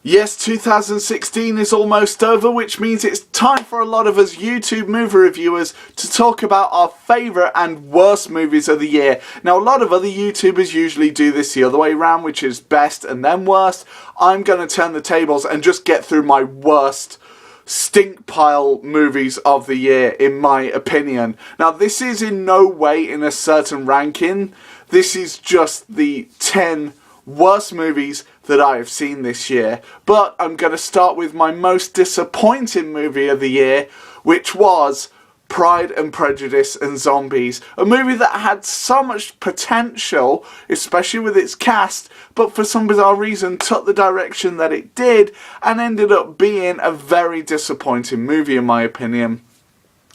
Yes, 2016 is almost over, which means it's time for a lot of us YouTube movie reviewers to talk about our favourite and worst movies of the year. Now, a lot of other YouTubers usually do this the other way around, which is best and then worst. I'm going to turn the tables and just get through my worst stink pile movies of the year, in my opinion. Now, this is in no way in a certain ranking. This is just the 10 worst movies that I have seen this year. But I'm going to start with my most disappointing movie of the year, which was Pride and Prejudice and Zombies. A movie that had so much potential, especially with its cast, but for some bizarre reason took the direction that it did and ended up being a very disappointing movie, in my opinion.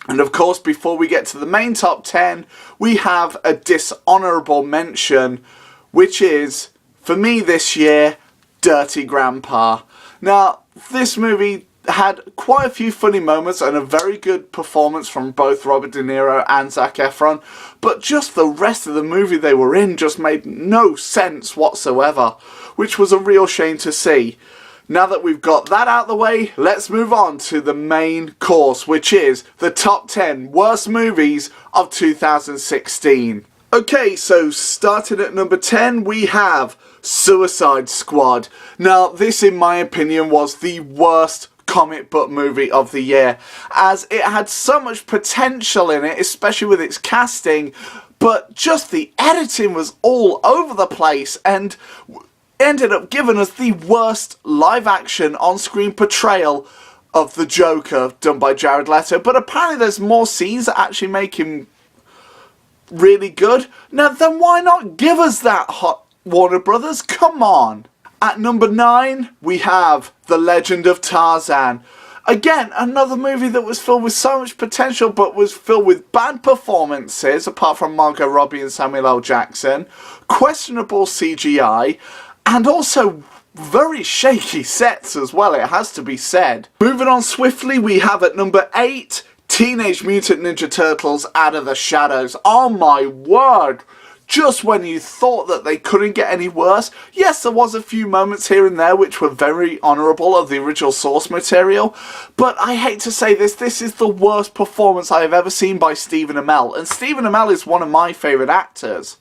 And of course, before we get to the main top 10, we have a dishonourable mention, which is, for me this year, Dirty Grandpa. Now, this movie had quite a few funny moments and a very good performance from both Robert De Niro and Zac Efron, but just the rest of the movie they were in just made no sense whatsoever, which was a real shame to see. Now that we've got that out of the way, let's move on to the main course, which is the top 10 worst movies of 2016. Okay, so starting at number 10, we have Suicide Squad. Now, this, in my opinion, was the worst comic book movie of the year, as it had so much potential in it, especially with its casting, but just the editing was all over the place and ended up giving us the worst live-action on-screen portrayal of the Joker done by Jared Leto. But apparently there's more scenes that actually make him really good. Now then, why not give us that, hot Warner Brothers? Come on. At number 9, we have The Legend of Tarzan. Again, another movie that was filled with so much potential, but was filled with bad performances, apart from Margot Robbie and Samuel L. Jackson, questionable CGI, and also very shaky sets as well, it has to be said. Moving on swiftly, we have at number 8, Teenage Mutant Ninja Turtles Out of the Shadows. Oh my word! Just when you thought that they couldn't get any worse. Yes, there was a few moments here and there which were very honourable of the original source material, but I hate to say this is the worst performance I have ever seen by Stephen Amell, and Stephen Amell is one of my favourite actors.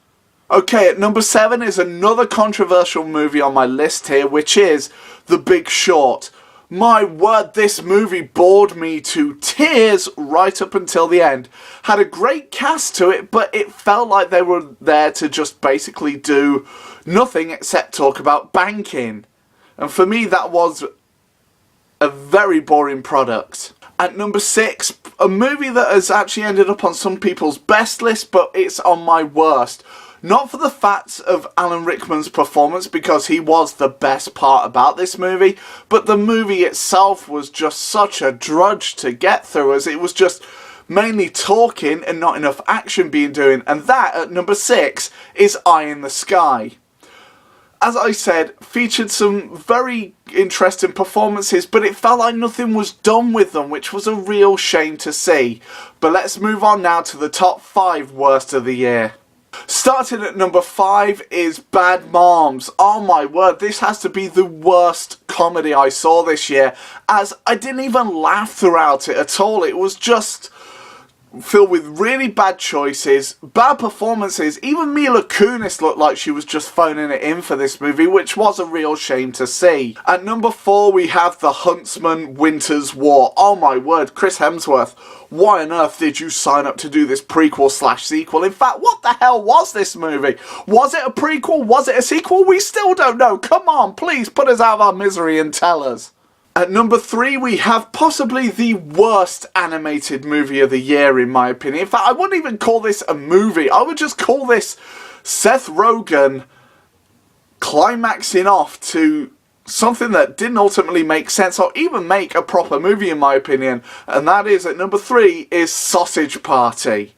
Okay, at number 7 is another controversial movie on my list here, which is The Big Short. My word, this movie bored me to tears right up until the end. Had a great cast to it, but it felt like they were there to just basically do nothing except talk about banking. And for me, that was a very boring product. At number 6, a movie that has actually ended up on some people's best list, but it's on my worst. Not for the fact of Alan Rickman's performance, because he was the best part about this movie, but the movie itself was just such a drudge to get through, as it was just mainly talking and not enough action being done. And that, at number 6, is Eye in the Sky. As I said, featured some very interesting performances, but it felt like nothing was done with them, which was a real shame to see. But let's move on now to the top 5 worst of the year. Starting at number 5 is Bad Moms. Oh my word, this has to be the worst comedy I saw this year, as I didn't even laugh throughout it at all. It was just filled with really bad choices, bad performances. Even Mila Kunis looked like she was just phoning it in for this movie, which was a real shame to see. At number 4, we have The Huntsman Winter's War. Oh my word, Chris Hemsworth. Why on earth did you sign up to do this prequel/sequel? In fact, what the hell was this movie? Was it a prequel? Was it a sequel? We still don't know. Come on, please put us out of our misery and tell us. At number 3, we have possibly the worst animated movie of the year, in my opinion. In fact, I wouldn't even call this a movie. I would just call this Seth Rogen climaxing off to something that didn't ultimately make sense or even make a proper movie, in my opinion. And that is, at number 3, is Sausage Party.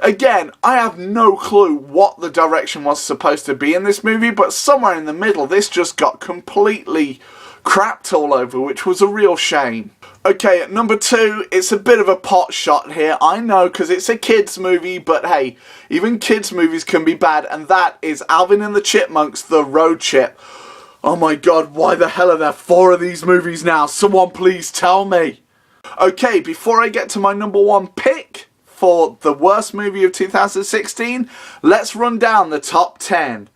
Again, I have no clue what the direction was supposed to be in this movie, but somewhere in the middle, this just got completely crapped all over, which was a real shame. Okay, at number 2, it's a bit of a pot shot here, I know, because it's a kids movie, but hey, even kids movies can be bad, and that is Alvin and the Chipmunks, The Road Chip. Oh my god, why the hell are there 4 of these movies now? Someone please tell me. Okay, before I get to my number 1 pick for the worst movie of 2016, let's run down the top 10.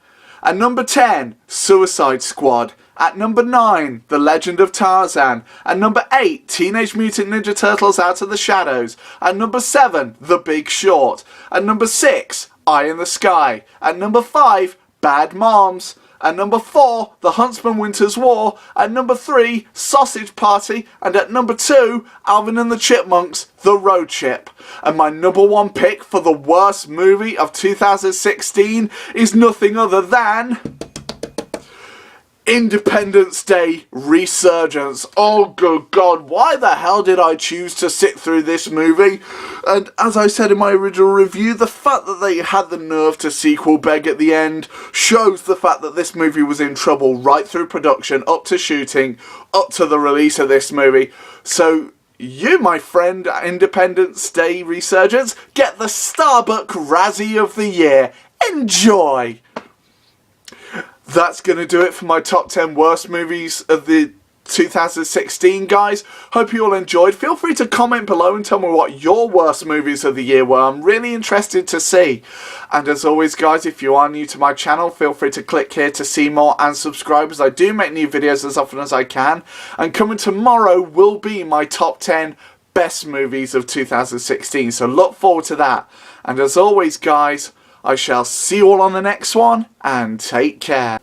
At number 10, Suicide Squad. At number 9, The Legend of Tarzan. At number 8, Teenage Mutant Ninja Turtles Out of the Shadows. At number 7, The Big Short. At number 6, Eye in the Sky. At number 5, Bad Moms. At number 4, The Huntsman Winter's War. At number 3, Sausage Party. And at number 2, Alvin and the Chipmunks, The Road Trip. And my number 1 pick for the worst movie of 2016 is nothing other than Independence Day Resurgence. Oh good god, why the hell did I choose to sit through this movie? And as I said in my original review, the fact that they had the nerve to sequel beg at the end shows the fact that this movie was in trouble right through production, up to shooting, up to the release of this movie. So you, my friend, Independence Day Resurgence, get the Starbuck Razzie of the Year. Enjoy! That's going to do it for my top 10 worst movies of the 2016, guys. Hope you all enjoyed. Feel free to comment below and tell me what your worst movies of the year were. I'm really interested to see. And as always, guys, if you are new to my channel, feel free to click here to see more and subscribe, as I do make new videos as often as I can. And coming tomorrow will be my top 10 best movies of 2016. So look forward to that. And as always, guys, I shall see you all on the next one, and take care.